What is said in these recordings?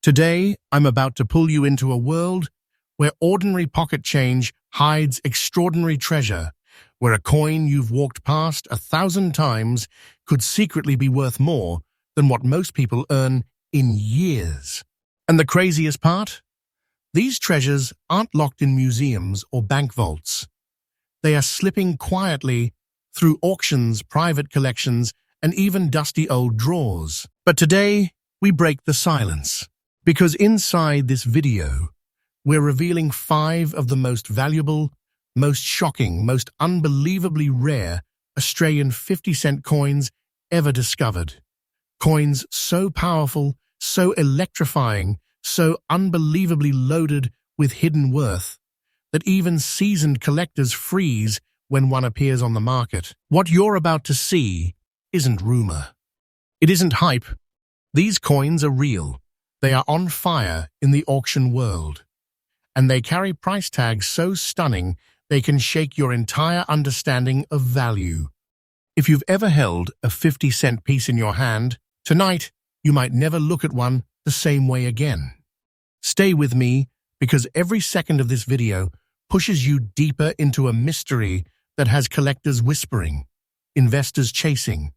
Today, I'm about to pull you into a world where ordinary pocket change hides extraordinary treasure, where a coin you've walked past 1,000 times could secretly be worth more than what most people earn in years. And the craziest part? These treasures aren't locked in museums or bank vaults. They are slipping quietly through auctions, private collections, and even dusty old drawers. But today, we break the silence. Because inside this video, we're revealing 5 of the most valuable, most shocking, most unbelievably rare Australian 50-cent coins ever discovered. Coins so powerful, so electrifying, so unbelievably loaded with hidden worth, that even seasoned collectors freeze when one appears on the market. What you're about to see isn't rumor. It isn't hype. These coins are real. They are on fire in the auction world. And they carry price tags so stunning they can shake your entire understanding of value. If you've ever held a 50-cent piece in your hand, tonight you might never look at one the same way again. Stay with me, because every second of this video pushes you deeper into a mystery that has collectors whispering, investors chasing,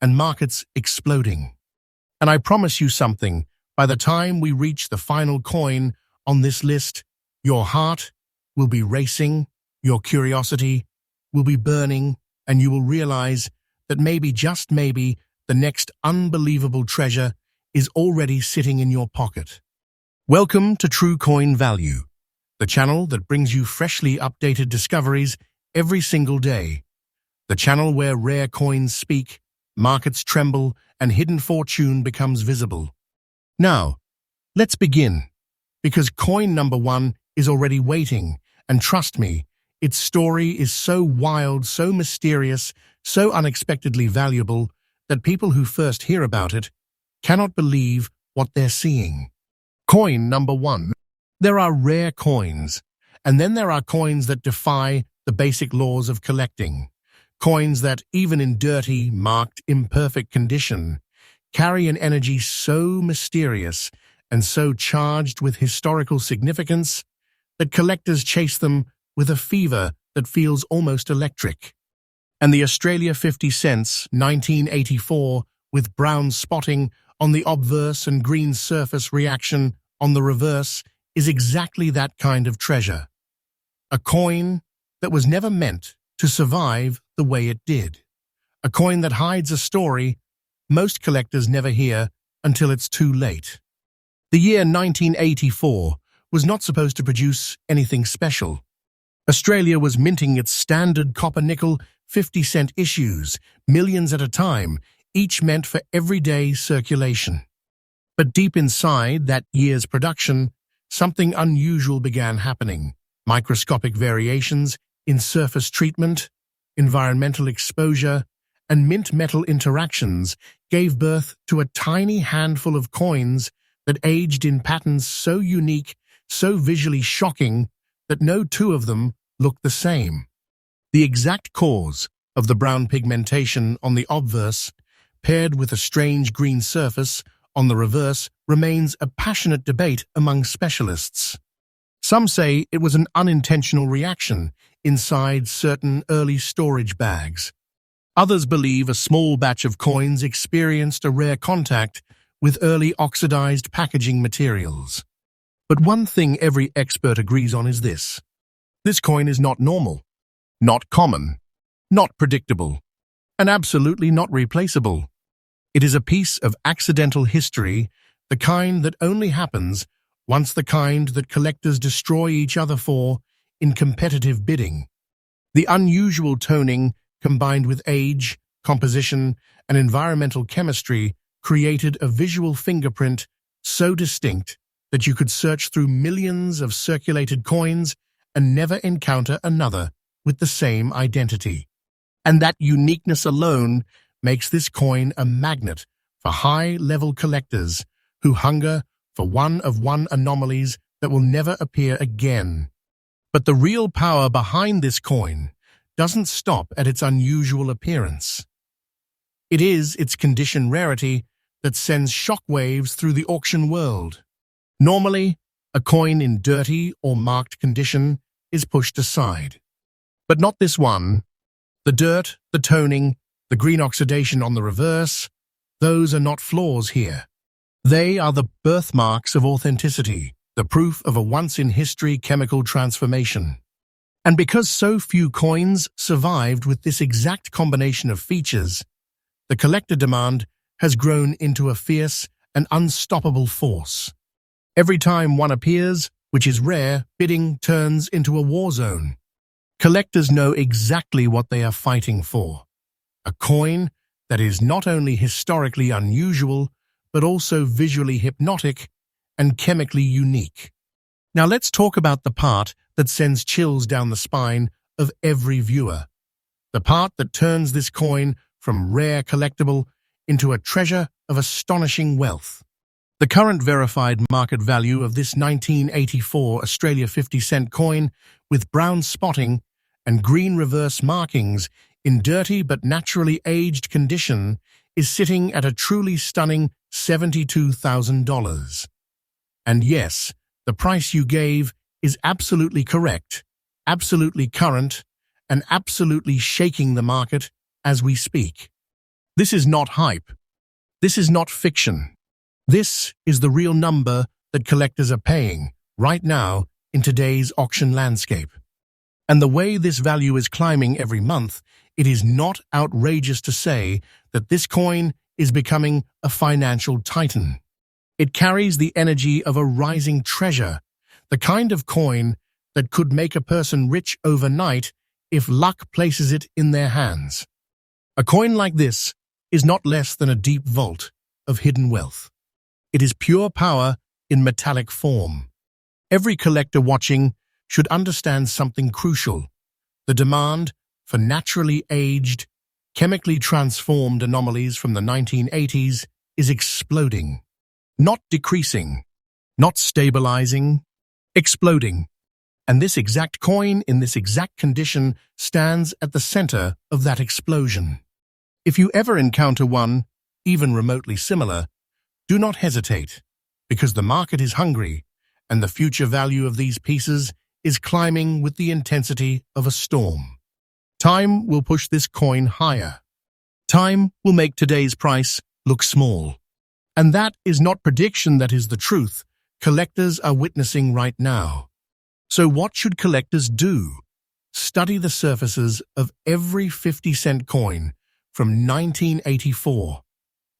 and markets exploding. And I promise you something, by the time we reach the final coin on this list, your heart will be racing, your curiosity will be burning, and you will realize that maybe, just maybe, the next unbelievable treasure is already sitting in your pocket. Welcome to True Coin Value, the channel that brings you freshly updated discoveries every single day. The channel where rare coins speak, markets tremble, and hidden fortune becomes visible. Now, let's begin, because coin number 1 is already waiting, and trust me, its story is so wild, so mysterious, so unexpectedly valuable that people who first hear about it cannot believe what they're seeing. Coin number 1. There are rare coins, and then there are coins that defy the basic laws of collecting. Coins that, even in dirty, marked, imperfect condition, carry an energy so mysterious and so charged with historical significance that collectors chase them with a fever that feels almost electric. And the Australia 50 cents 1984 with brown spotting on the obverse and green surface reaction on the reverse is exactly that kind of treasure. A coin that was never meant to survive the way it did. A coin that hides a story most collectors never hear until it's too late. The year 1984 was not supposed to produce anything special. Australia was minting its standard copper-nickel 50-cent issues, millions at a time, each meant for everyday circulation. But deep inside that year's production, something unusual began happening. Microscopic variations in surface treatment, environmental exposure, and mint metal interactions gave birth to a tiny handful of coins that aged in patterns so unique, so visually shocking, that no 2 of them looked the same. The exact cause of the brown pigmentation on the obverse, paired with a strange green surface on the reverse, remains a passionate debate among specialists. Some say it was an unintentional reaction inside certain early storage bags. Others believe a small batch of coins experienced a rare contact with early oxidized packaging materials. But one thing every expert agrees on is this. This coin is not normal, not common, not predictable, and absolutely not replaceable. It is a piece of accidental history, the kind that only happens once, the kind that collectors destroy each other for in competitive bidding. The unusual toning, combined with age, composition, and environmental chemistry, created a visual fingerprint so distinct that you could search through millions of circulated coins and never encounter another with the same identity. And that uniqueness alone makes this coin a magnet for high-level collectors who hunger for one-of-one anomalies that will never appear again. But the real power behind this coin doesn't stop at its unusual appearance. It is its condition rarity that sends shockwaves through the auction world. Normally, a coin in dirty or marked condition is pushed aside. But not this one. The dirt, the toning, the green oxidation on the reverse, those are not flaws here. They are the birthmarks of authenticity, the proof of a once-in-history chemical transformation. And because so few coins survived with this exact combination of features, the collector demand has grown into a fierce and unstoppable force. Every time one appears, which is rare, bidding turns into a war zone. Collectors know exactly what they are fighting for. A coin that is not only historically unusual, but also visually hypnotic and chemically unique. Now let's talk about the part that sends chills down the spine of every viewer. The part that turns this coin from rare collectible into a treasure of astonishing wealth. The current verified market value of this 1984 Australia 50-cent coin with brown spotting and green reverse markings in dirty but naturally aged condition is sitting at a truly stunning $72,000. And yes, the price you gave is absolutely correct, absolutely current, and absolutely shaking the market as we speak. This is not hype. This is not fiction. This is the real number that collectors are paying right now in today's auction landscape. And the way this value is climbing every month, it is not outrageous to say that this coin is becoming a financial titan. It carries the energy of a rising treasure, the kind of coin that could make a person rich overnight if luck places it in their hands. A coin like this is not less than a deep vault of hidden wealth. It is pure power in metallic form. Every collector watching should understand something crucial. The demand for naturally aged, chemically transformed anomalies from the 1980s is exploding. Not decreasing, not stabilizing, exploding. And this exact coin in this exact condition stands at the center of that explosion. If you ever encounter one, even remotely similar, do not hesitate, because the market is hungry and the future value of these pieces is climbing with the intensity of a storm. Time will push this coin higher. Time will make today's price look small. And that is not prediction, that is the truth collectors are witnessing right now. So what should collectors do? Study the surfaces of every 50-cent coin from 1984.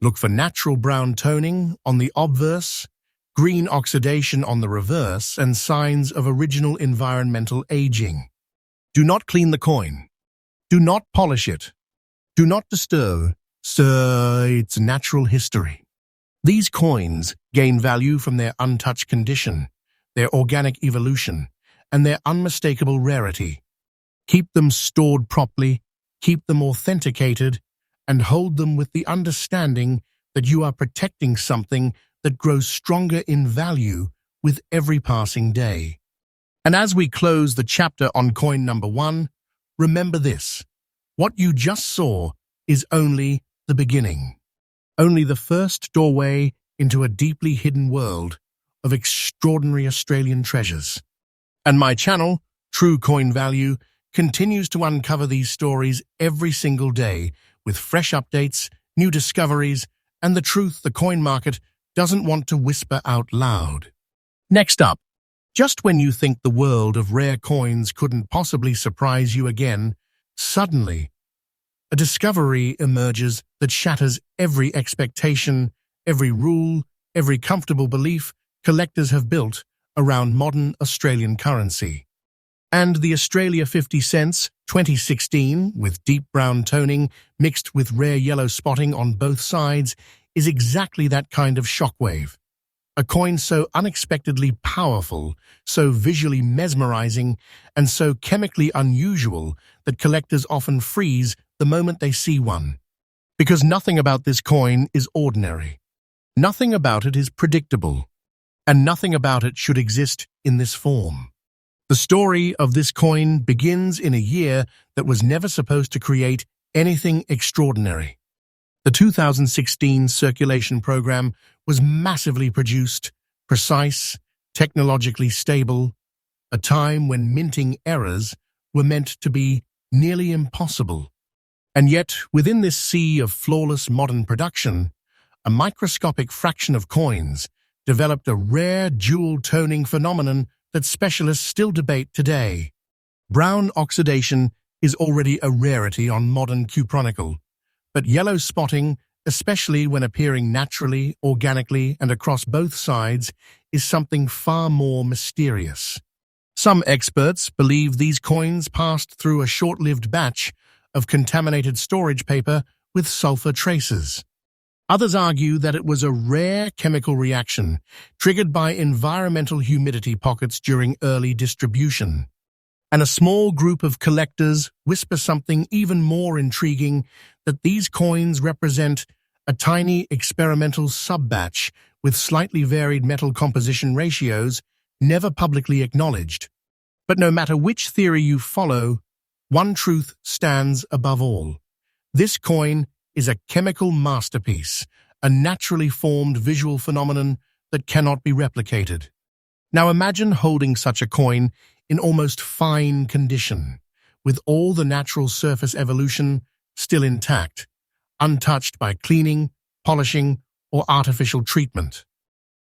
Look for natural brown toning on the obverse, green oxidation on the reverse, and signs of original environmental aging. Do not clean the coin. Do not polish it. Do not disturb its natural history. These coins gain value from their untouched condition, their organic evolution, and their unmistakable rarity. Keep them stored properly, keep them authenticated, and hold them with the understanding that you are protecting something that grows stronger in value with every passing day. And as we close the chapter on coin number 1, remember this: what you just saw is only the beginning, only the first doorway into a deeply hidden world of extraordinary Australian treasures. And my channel, True Coin Value, continues to uncover these stories every single day with fresh updates, new discoveries, and the truth the coin market doesn't want to whisper out loud. Next up, just when you think the world of rare coins couldn't possibly surprise you again, suddenly, a discovery emerges that shatters every expectation, every rule, every comfortable belief collectors have built around modern Australian currency. And the Australia 50 cents 2016, with deep brown toning mixed with rare yellow spotting on both sides, is exactly that kind of shockwave. A coin so unexpectedly powerful, so visually mesmerizing, and so chemically unusual that collectors often freeze the moment they see one. Because nothing about this coin is ordinary. Nothing about it is predictable. And nothing about it should exist in this form. The story of this coin begins in a year that was never supposed to create anything extraordinary. The 2016 circulation program was massively produced, precise, technologically stable, a time when minting errors were meant to be nearly impossible. And yet, within this sea of flawless modern production, a microscopic fraction of coins developed a rare jewel toning phenomenon that specialists still debate today. Brown oxidation is already a rarity on modern cupronical, but yellow spotting, especially when appearing naturally, organically, and across both sides, is something far more mysterious. Some experts believe these coins passed through a short-lived batch of contaminated storage paper with sulfur traces. Others argue that it was a rare chemical reaction triggered by environmental humidity pockets during early distribution. And a small group of collectors whisper something even more intriguing, that these coins represent a tiny experimental sub-batch with slightly varied metal composition ratios never publicly acknowledged. But no matter which theory you follow, one truth stands above all. This coin is a chemical masterpiece, a naturally formed visual phenomenon that cannot be replicated. Now imagine holding such a coin in almost fine condition, with all the natural surface evolution still intact, untouched by cleaning, polishing, or artificial treatment.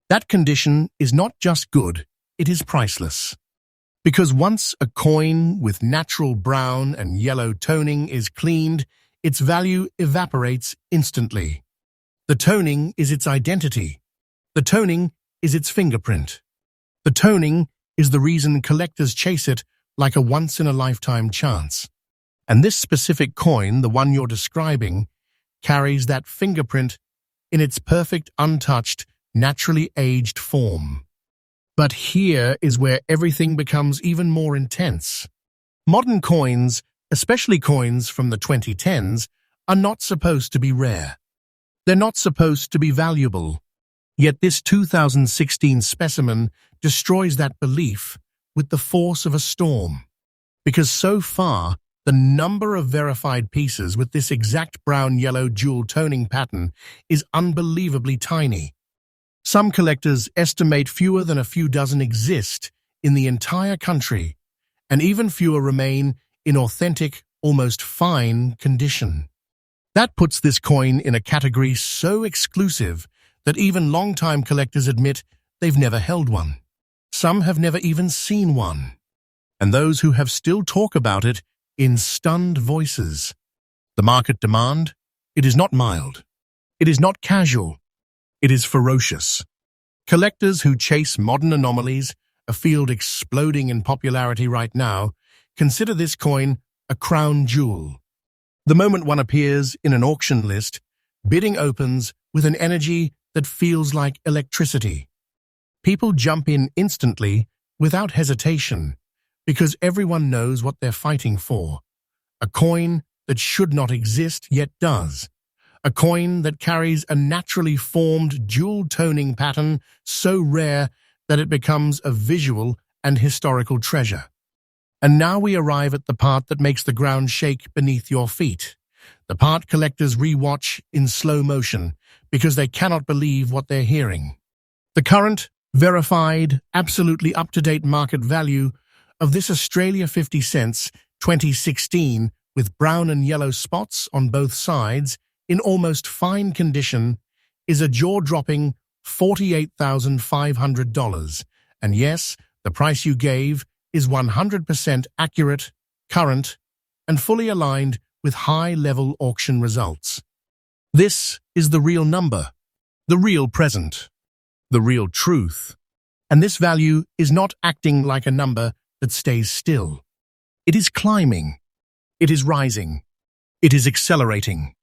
That condition is not just good, it is priceless. Because once a coin with natural brown and yellow toning is cleaned, its value evaporates instantly. The toning is its identity. The toning is its fingerprint. The toning is the reason collectors chase it like a once-in-a-lifetime chance. And this specific coin, the one you're describing, carries that fingerprint in its perfect, untouched, naturally aged form. But here is where everything becomes even more intense. Modern coins, especially coins from the 2010s, are not supposed to be rare. They're not supposed to be valuable. Yet this 2016 specimen destroys that belief with the force of a storm. Because so far, the number of verified pieces with this exact brown-yellow jewel toning pattern is unbelievably tiny. Some collectors estimate fewer than a few dozen exist in the entire country, and even fewer remain in authentic, almost fine condition. That puts this coin in a category so exclusive that even long-time collectors admit they've never held one. Some have never even seen one. And those who have still talk about it in stunned voices. The market demand? It is not mild. It is not casual. It is ferocious. Collectors who chase modern anomalies, a field exploding in popularity right now, consider this coin a crown jewel. The moment one appears in an auction list, bidding opens with an energy that feels like electricity. People jump in instantly, without hesitation, because everyone knows what they're fighting for. A coin that should not exist yet does. A coin that carries a naturally formed jewel toning pattern so rare that it becomes a visual and historical treasure. And now we arrive at the part that makes the ground shake beneath your feet. The part collectors rewatch in slow motion because they cannot believe what they're hearing. The current, verified, absolutely up-to-date market value of this Australia 50 cents 2016 with brown and yellow spots on both sides in almost fine condition is a jaw-dropping $48,500. And yes, the price you gave is 100% accurate, current, and fully aligned with high-level auction results. This is the real number, the real present, the real truth. And this value is not acting like a number that stays still. It is climbing. It is rising. It is accelerating.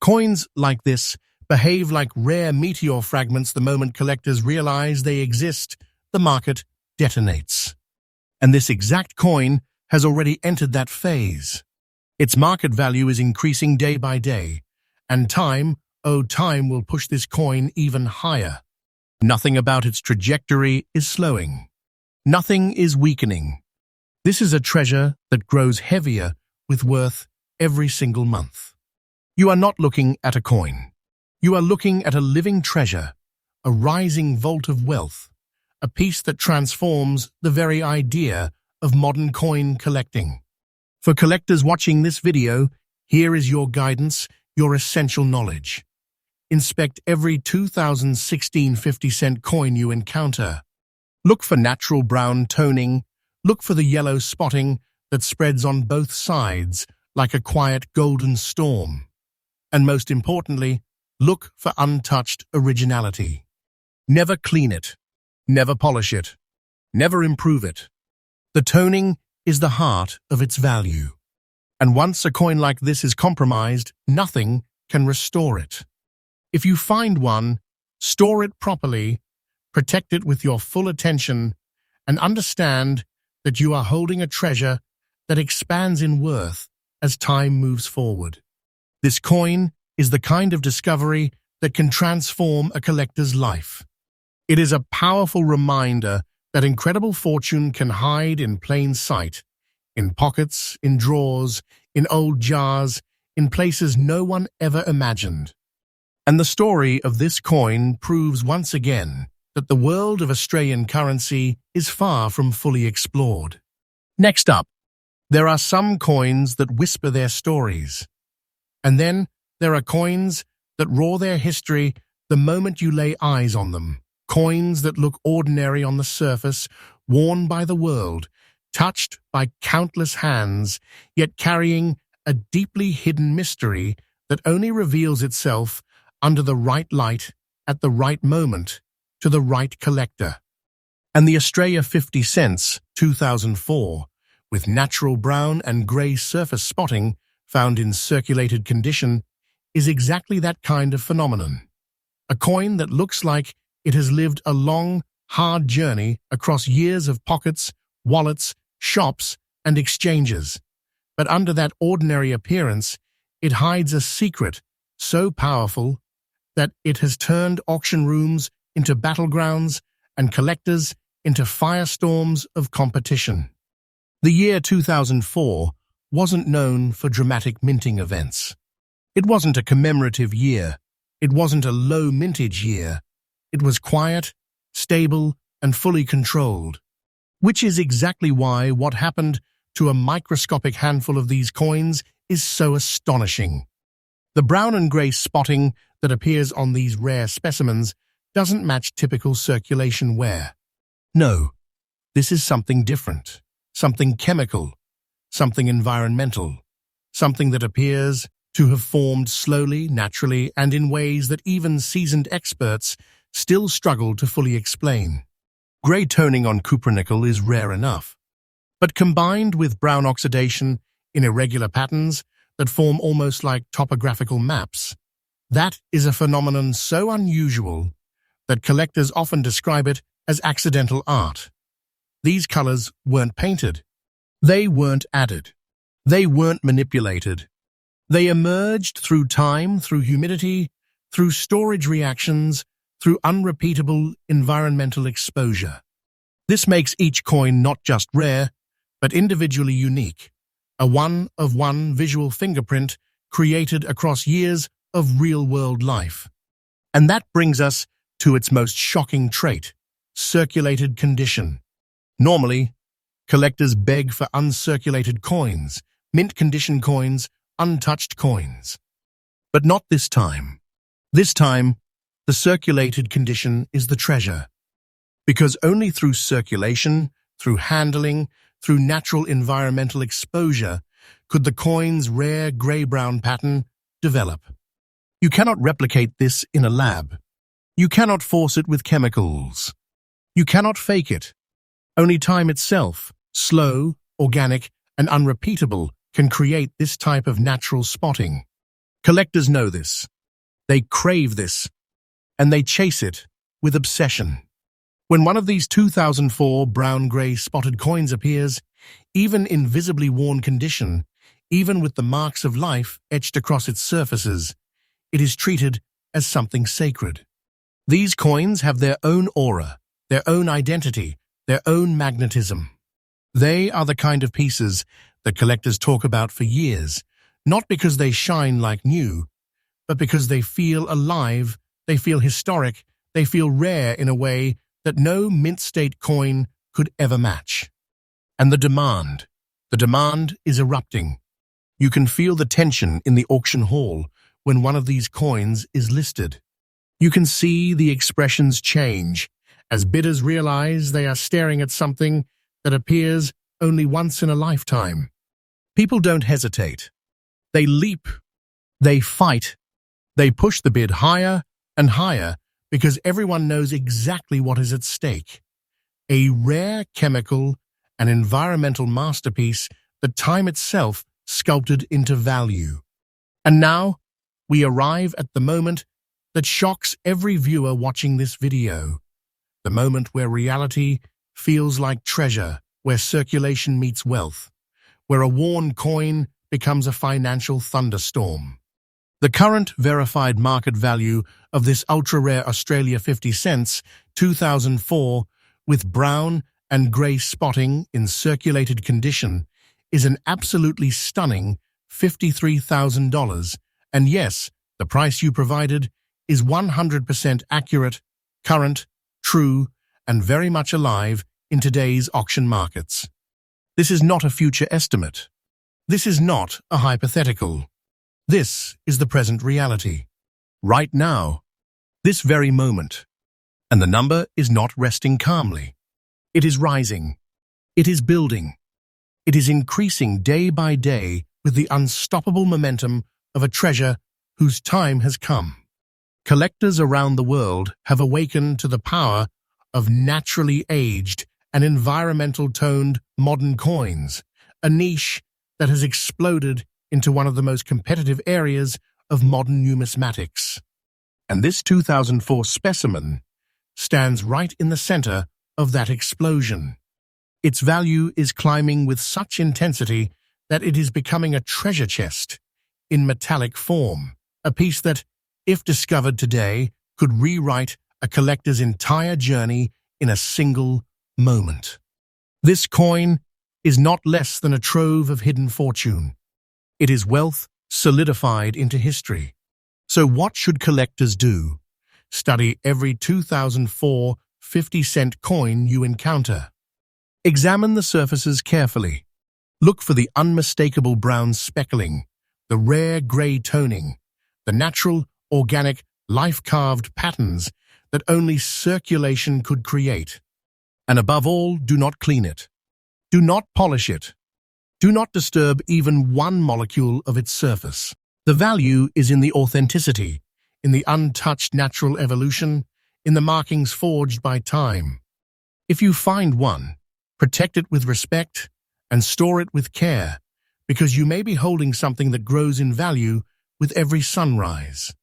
Coins like this behave like rare meteor fragments. The moment collectors realize they exist, the market detonates. And this exact coin has already entered that phase. Its market value is increasing day by day, and time will push this coin even higher. Nothing about its trajectory is slowing. Nothing is weakening. This is a treasure that grows heavier with worth every single month. You are not looking at a coin. You are looking at a living treasure, a rising vault of wealth. a piece that transforms the very idea of modern coin collecting. For collectors watching this video, here is your guidance, your essential knowledge. Inspect every 2016 50-cent coin you encounter. Look for natural brown toning. Look for the yellow spotting that spreads on both sides like a quiet golden storm. And most importantly, look for untouched originality. Never clean it. Never polish it. Never improve it. The toning is the heart of its value. And once a coin like this is compromised, nothing can restore it. If you find one, store it properly, protect it with your full attention, and understand that you are holding a treasure that expands in worth as time moves forward. This coin is the kind of discovery that can transform a collector's life. It is a powerful reminder that incredible fortune can hide in plain sight, in pockets, in drawers, in old jars, in places no one ever imagined. And the story of this coin proves once again that the world of Australian currency is far from fully explored. Next up, there are some coins that whisper their stories. And then there are coins that roar their history the moment you lay eyes on them. Coins that look ordinary on the surface, worn by the world, touched by countless hands, yet carrying a deeply hidden mystery that only reveals itself under the right light, at the right moment, to the right collector. And the Australia 50 cents 2004, with natural brown and grey surface spotting found in circulated condition, is exactly that kind of phenomenon. A coin that looks like it has lived a long, hard journey across years of pockets, wallets, shops, and exchanges. But under that ordinary appearance, it hides a secret so powerful that it has turned auction rooms into battlegrounds and collectors into firestorms of competition. The year 2004 wasn't known for dramatic minting events. It wasn't a commemorative year. It wasn't a low mintage year. It was quiet, stable, and fully controlled, which is exactly why what happened to a microscopic handful of these coins is so astonishing. The brown and grey spotting that appears on these rare specimens doesn't match typical circulation wear. No, this is something different, something chemical, something environmental, something that appears to have formed slowly, naturally, and in ways that even seasoned experts still struggle to fully explain. Grey toning on cupronickel is rare enough, but combined with brown oxidation in irregular patterns that form almost like topographical maps, that is a phenomenon so unusual that collectors often describe it as accidental art. These colors weren't painted. They weren't added. They weren't manipulated. They emerged through time, through humidity, through storage reactions, through unrepeatable environmental exposure. This makes each coin not just rare, but individually unique, a one-of-one visual fingerprint created across years of real-world life. And that brings us to its most shocking trait, circulated condition. Normally, collectors beg for uncirculated coins, mint condition coins, untouched coins. But not this time. This time, the circulated condition is the treasure. Because only through circulation, through handling, through natural environmental exposure, could the coin's rare grey-brown pattern develop. You cannot replicate this in a lab. You cannot force it with chemicals. You cannot fake it. Only time itself, slow, organic, and unrepeatable, can create this type of natural spotting. Collectors know this. They crave this, and they chase it with obsession. When one of these 2004 brown-grey spotted coins appears, even in visibly worn condition, even with the marks of life etched across its surfaces, it is treated as something sacred. These coins have their own aura, their own identity, their own magnetism. They are the kind of pieces that collectors talk about for years, not because they shine like new, but because they feel alive, they feel historic, they feel rare in a way that no mint-state coin could ever match. And the demand. The demand is erupting. You can feel the tension in the auction hall when one of these coins is listed. You can see the expressions change as bidders realize they are staring at something that appears only once in a lifetime. People don't hesitate. They leap, they fight, they push the bid higher and higher because everyone knows exactly what is at stake. A rare chemical and environmental masterpiece that time itself sculpted into value. And now, we arrive at the moment that shocks every viewer watching this video. The moment where reality feels like treasure, where circulation meets wealth, where a worn coin becomes a financial thunderstorm. The current verified market value of this ultra-rare Australia 50 cents 2004 with brown and grey spotting in circulated condition is an absolutely stunning $53,000. And yes, the price you provided is 100% accurate, current, true, and very much alive in today's auction markets. This is not a future estimate. This is not a hypothetical. This is the present reality. Right now, this very moment. And the number is not resting calmly. It is rising. It is building. It is increasing day by day with the unstoppable momentum of a treasure whose time has come. Collectors around the world have awakened to the power of naturally aged and environmental-toned modern coins, a niche that has exploded into one of the most competitive areas of modern numismatics. And this 2004 specimen stands right in the center of that explosion. Its value is climbing with such intensity that it is becoming a treasure chest in metallic form, a piece that, if discovered today, could rewrite a collector's entire journey in a single moment. This coin is not less than a trove of hidden fortune. It is wealth solidified into history. So what should collectors do? Study every 2004 50-cent coin you encounter. Examine the surfaces carefully. Look for the unmistakable brown speckling, the rare grey toning, the natural, organic, life-carved patterns that only circulation could create. And above all, do not clean it. Do not polish it. Do not disturb even one molecule of its surface. The value is in the authenticity, in the untouched natural evolution, in the markings forged by time. If you find one, protect it with respect and store it with care, because you may be holding something that grows in value with every sunrise.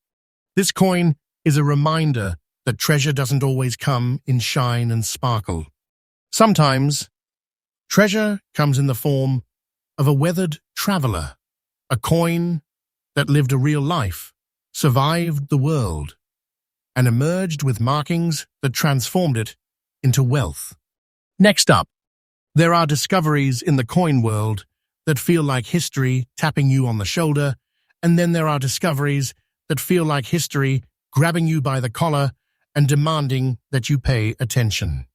This coin is a reminder that treasure doesn't always come in shine and sparkle. Sometimes, treasure comes in the form of a weathered traveler, a coin that lived a real life, survived the world, and emerged with markings that transformed it into wealth. Next up, there are discoveries in the coin world that feel like history tapping you on the shoulder, and then there are discoveries that feel like history grabbing you by the collar and demanding that you pay attention.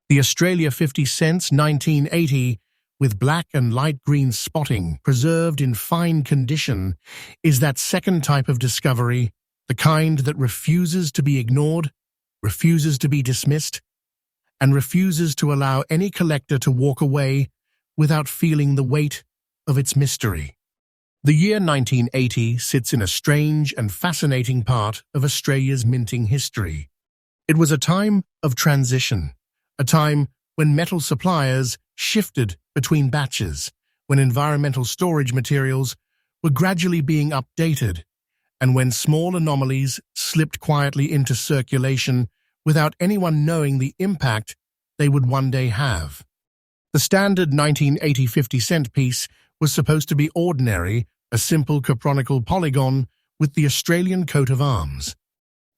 The Australia 50 cents 1980 with black and light green spotting preserved in fine condition is that second type of discovery, the kind that refuses to be ignored, refuses to be dismissed, and refuses to allow any collector to walk away without feeling the weight of its mystery. The year 1980 sits in a strange and fascinating part of Australia's minting history. It was a time of transition, a time when metal suppliers shifted between batches, when environmental storage materials were gradually being updated, and when small anomalies slipped quietly into circulation without anyone knowing the impact they would one day have. The standard 1980 50-cent piece was supposed to be ordinary, a simple copronical polygon with the Australian coat of arms.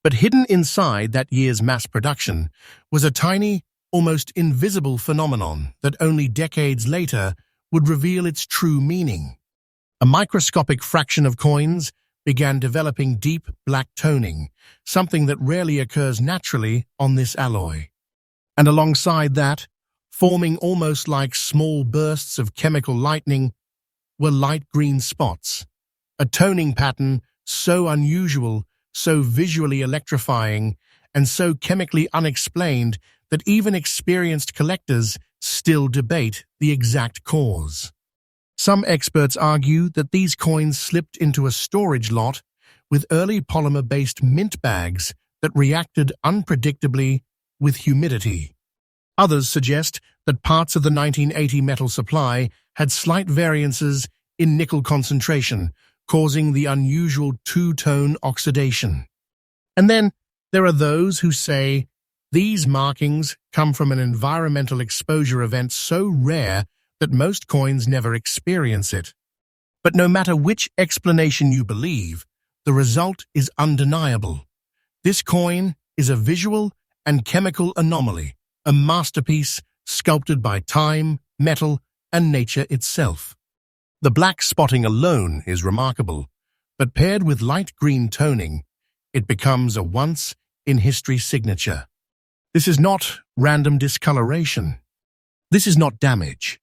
But hidden inside that year's mass production was a tiny, almost invisible phenomenon that only decades later would reveal its true meaning. A microscopic fraction of coins began developing deep black toning, something that rarely occurs naturally on this alloy. And alongside that, forming almost like small bursts of chemical lightning, were light green spots, a toning pattern so unusual, so visually electrifying, and so chemically unexplained that even experienced collectors still debate the exact cause. Some experts argue that these coins slipped into a storage lot with early polymer-based mint bags that reacted unpredictably with humidity. Others suggest that parts of the 1980 metal supply had slight variances in nickel concentration, causing the unusual two-tone oxidation. And then there are those who say these markings come from an environmental exposure event so rare that most coins never experience it. But no matter which explanation you believe, the result is undeniable. This coin is a visual and chemical anomaly, a masterpiece sculpted by time, metal, and nature itself. The black spotting alone is remarkable, but paired with light green toning, it becomes a once-in-history signature. This is not random discoloration. This is not damage.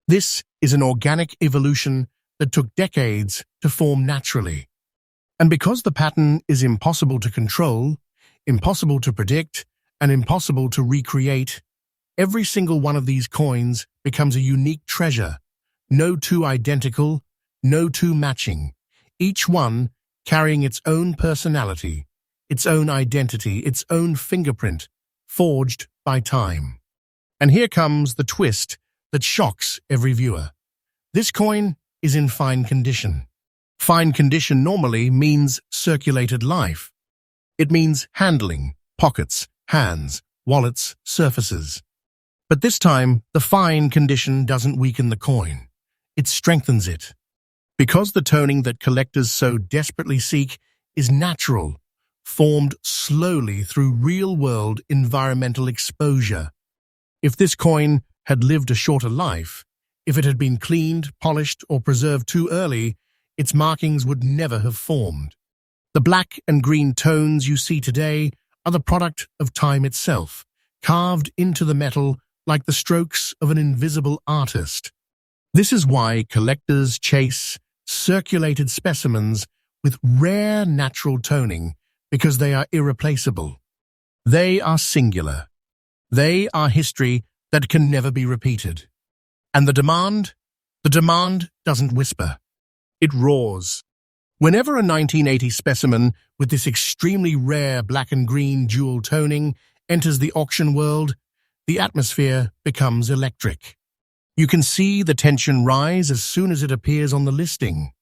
This is an organic evolution that took decades to form naturally. And because the pattern is impossible to control, impossible to predict, and impossible to recreate, every single one of these coins becomes a unique treasure. No two identical, no two matching, each one carrying its own personality, its own identity, its own fingerprint, forged by time. And here comes the twist that shocks every viewer. This coin is in fine condition. Fine condition normally means circulated life. It means handling, pockets, hands, wallets, surfaces. But this time, the fine condition doesn't weaken the coin. It strengthens it. Because the toning that collectors so desperately seek is natural, formed slowly through real-world environmental exposure. If this coin had lived a shorter life, if it had been cleaned, polished, or preserved too early, its markings would never have formed. The black and green tones you see today are the product of time itself, carved into the metal like the strokes of an invisible artist. This is why collectors chase circulated specimens with rare natural toning, because they are irreplaceable. They are singular. They are history that can never be repeated. And the demand doesn't whisper. It roars. Whenever a 1980 specimen with this extremely rare black and green dual toning enters the auction world, the atmosphere becomes electric. You can see the tension rise as soon as it appears on the listing.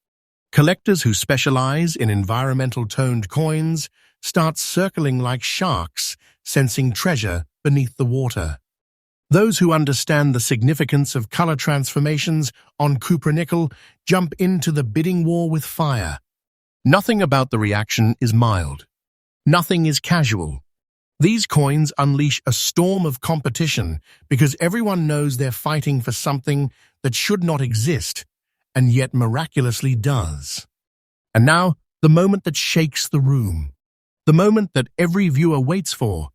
Collectors who specialize in environmental toned coins start circling like sharks, sensing treasure beneath the water. Those who understand the significance of color transformations on cupronickel jump into the bidding war with fire. Nothing about the reaction is mild. Nothing is casual. These coins unleash a storm of competition because everyone knows they're fighting for something that should not exist, and yet miraculously does. And now, the moment that shakes the room. The moment that every viewer waits for.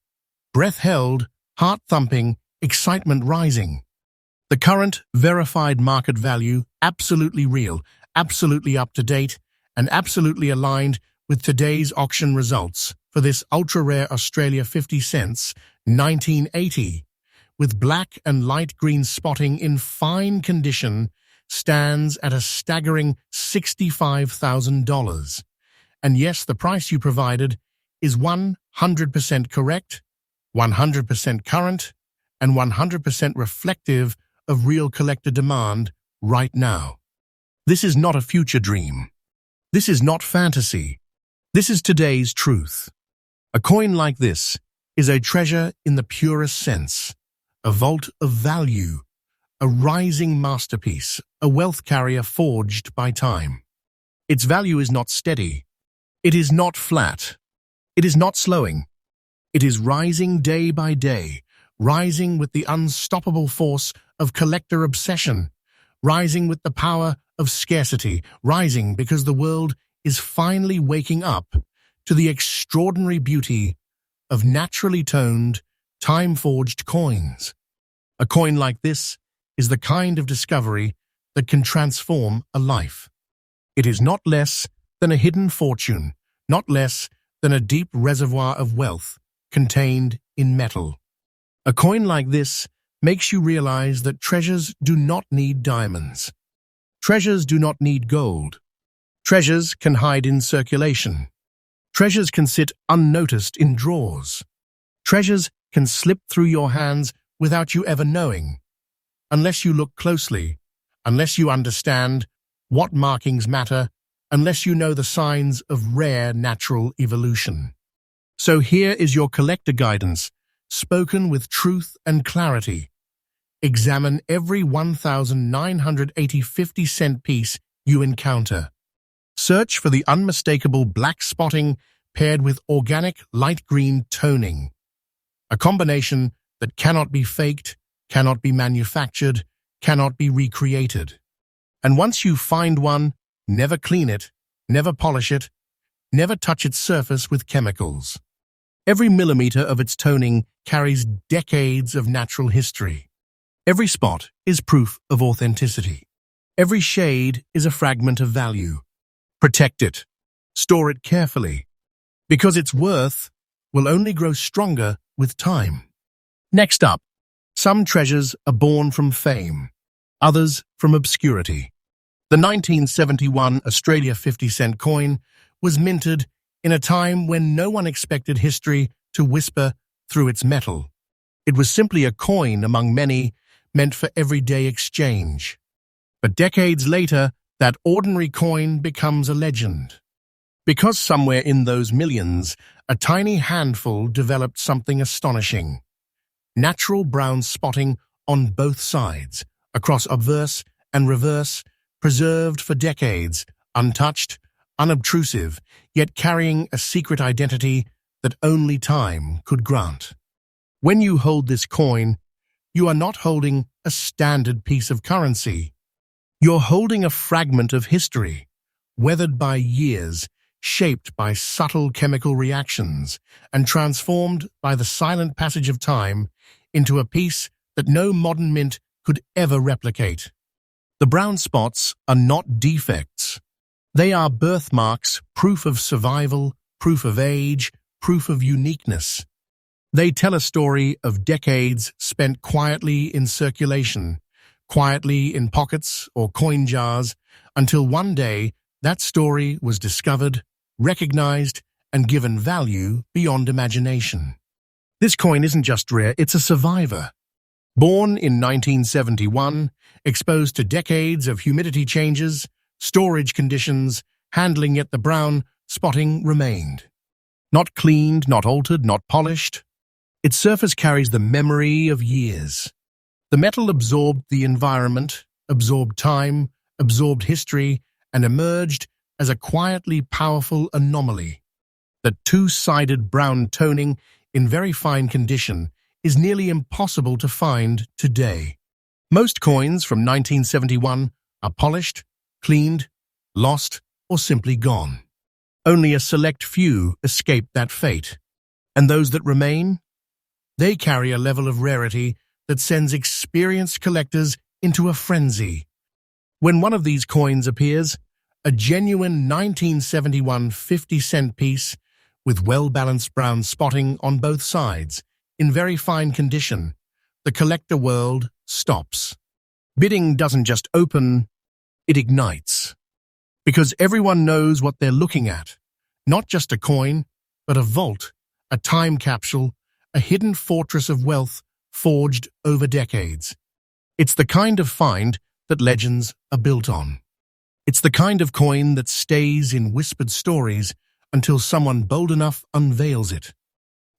Breath held, heart thumping, excitement rising. The current verified market value, absolutely real, absolutely up to date, and absolutely aligned with today's auction results for this ultra-rare Australia 50 cents 1980, with black and light green spotting in fine condition, stands at a staggering $65,000. And yes, the price you provided is 100% correct, 100% current, and 100% reflective of real collector demand right now. This is not a future dream. This is not fantasy. This is today's truth. A coin like this is a treasure in the purest sense, a vault of value, a rising masterpiece, a wealth carrier forged by time. Its value is not steady. It is not flat. It is not slowing. It is rising day by day, rising with the unstoppable force of collector obsession, rising with the power of scarcity, rising because the world is finally waking up to the extraordinary beauty of naturally toned, time-forged coins. A coin like this is the kind of discovery that can transform a life. It is not less than a hidden fortune, not less than a deep reservoir of wealth contained in metal. A coin like this makes you realize that treasures do not need diamonds. Treasures do not need gold. Treasures can hide in circulation. Treasures can sit unnoticed in drawers. Treasures can slip through your hands without you ever knowing. Unless you look closely, unless you understand what markings matter, unless you know the signs of rare natural evolution. So here is your collector guidance, spoken with truth and clarity. Examine every 1,980 50-cent piece you encounter. Search for the unmistakable black spotting paired with organic light green toning. A combination that cannot be faked, cannot be manufactured, cannot be recreated. And once you find one, never clean it, never polish it, never touch its surface with chemicals. Every millimeter of its toning carries decades of natural history. Every spot is proof of authenticity. Every shade is a fragment of value. Protect it. Store it carefully, because its worth will only grow stronger with time. Next up, some treasures are born from fame, others from obscurity. The 1971 Australia 50-cent coin was minted in a time when no one expected history to whisper through its metal. It was simply a coin among many, meant for everyday exchange. But decades later, that ordinary coin becomes a legend. Because somewhere in those millions, a tiny handful developed something astonishing. Natural brown spotting on both sides, across obverse and reverse, preserved for decades, untouched, unobtrusive, yet carrying a secret identity that only time could grant. When you hold this coin, you are not holding a standard piece of currency. You're holding a fragment of history, weathered by years, shaped by subtle chemical reactions, and transformed by the silent passage of time into a piece that no modern mint could ever replicate. The brown spots are not defects. They are birthmarks, proof of survival, proof of age, proof of uniqueness. They tell a story of decades spent quietly in circulation, quietly in pockets or coin jars, until one day that story was discovered, recognized, and given value beyond imagination. This coin isn't just rare, it's a survivor. Born in 1971, exposed to decades of humidity changes, storage conditions, handling, yet the brown spotting remained. Not cleaned, not altered, not polished. Its surface carries the memory of years. The metal absorbed the environment, absorbed time, absorbed history, and emerged as a quietly powerful anomaly. The two-sided brown toning in very fine condition is nearly impossible to find today. Most coins from 1971 are polished, cleaned, lost, or simply gone. Only a select few escape that fate. And those that remain? They carry a level of rarity that sends experienced collectors into a frenzy. When one of these coins appears, a genuine 1971 50-cent piece with well-balanced brown spotting on both sides, in very fine condition, the collector world stops. Bidding doesn't just open, it ignites. Because everyone knows what they're looking at. Not just a coin, but a vault, a time capsule, a hidden fortress of wealth forged over decades. It's the kind of find that legends are built on. It's the kind of coin that stays in whispered stories until someone bold enough unveils it.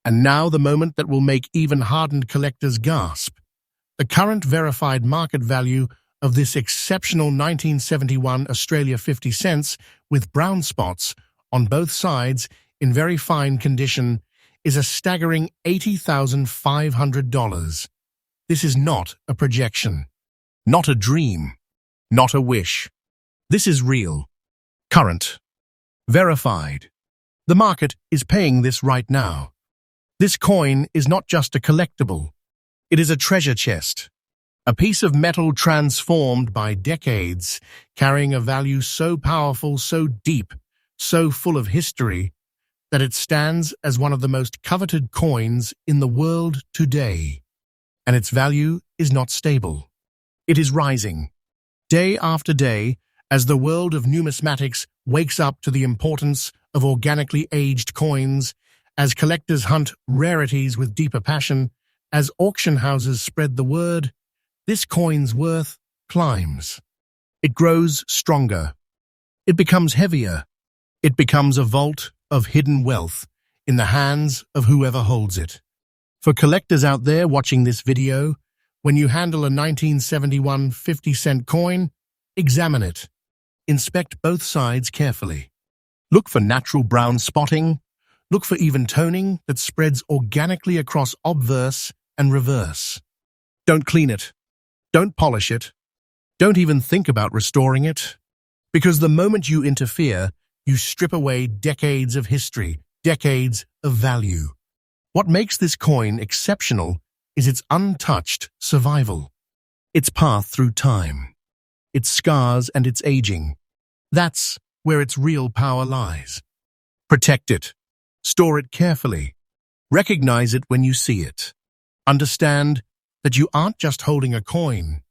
And now the moment that will make even hardened collectors gasp. The current verified market value of this exceptional 1971 Australia 50 cents with brown spots on both sides in very fine condition is a staggering $80,500. This is not a projection, not a dream, not a wish. This is real, current, verified. The market is paying this right now. This coin is not just a collectible. It is a treasure chest, a piece of metal transformed by decades, carrying a value so powerful, so deep, so full of history, that it stands as one of the most coveted coins in the world today. And its value is not stable. It is rising, day after day, as the world of numismatics wakes up to the importance of organically aged coins, as collectors hunt rarities with deeper passion, as auction houses spread the word, this coin's worth climbs. It grows stronger. It becomes heavier. It becomes a vault of hidden wealth in the hands of whoever holds it. For collectors out there watching this video, when you handle a 1971 50-cent coin, examine it. Inspect both sides carefully. Look for natural brown spotting. Look for even toning that spreads organically across obverse and reverse. Don't clean it. Don't polish it. Don't even think about restoring it. Because the moment you interfere, you strip away decades of history, decades of value. What makes this coin exceptional is its untouched survival, its path through time, its scars and its aging. That's where its real power lies. Protect it. Store it carefully. Recognize it when you see it. Understand that you aren't just holding a coin.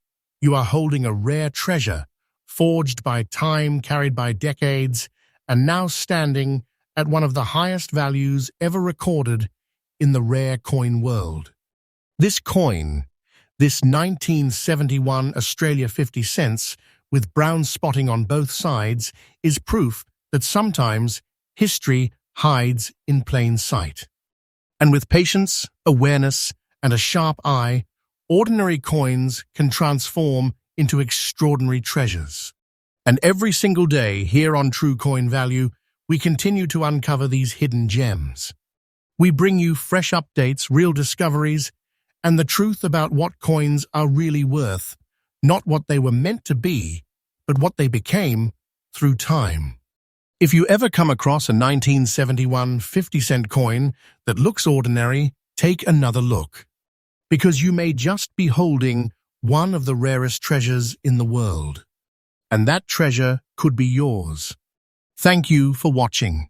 You are holding a rare treasure, forged by time, carried by decades, and now standing at one of the highest values ever recorded in the rare coin world. This coin, this 1971 Australia 50 cents with brown spotting on both sides, is proof that sometimes history hides in plain sight. And with patience, awareness, and a sharp eye, ordinary coins can transform into extraordinary treasures. And every single day here on True Coin Value, we continue to uncover these hidden gems. We bring you fresh updates, real discoveries, and the truth about what coins are really worth, not what they were meant to be, but what they became through time. If you ever come across a 1971 50-cent coin that looks ordinary, take another look, because you may just be holding one of the rarest treasures in the world. And that treasure could be yours. Thank you for watching.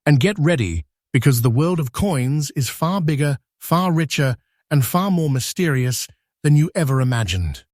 And get ready, because the world of coins is far bigger, far richer, and far more mysterious than you ever imagined.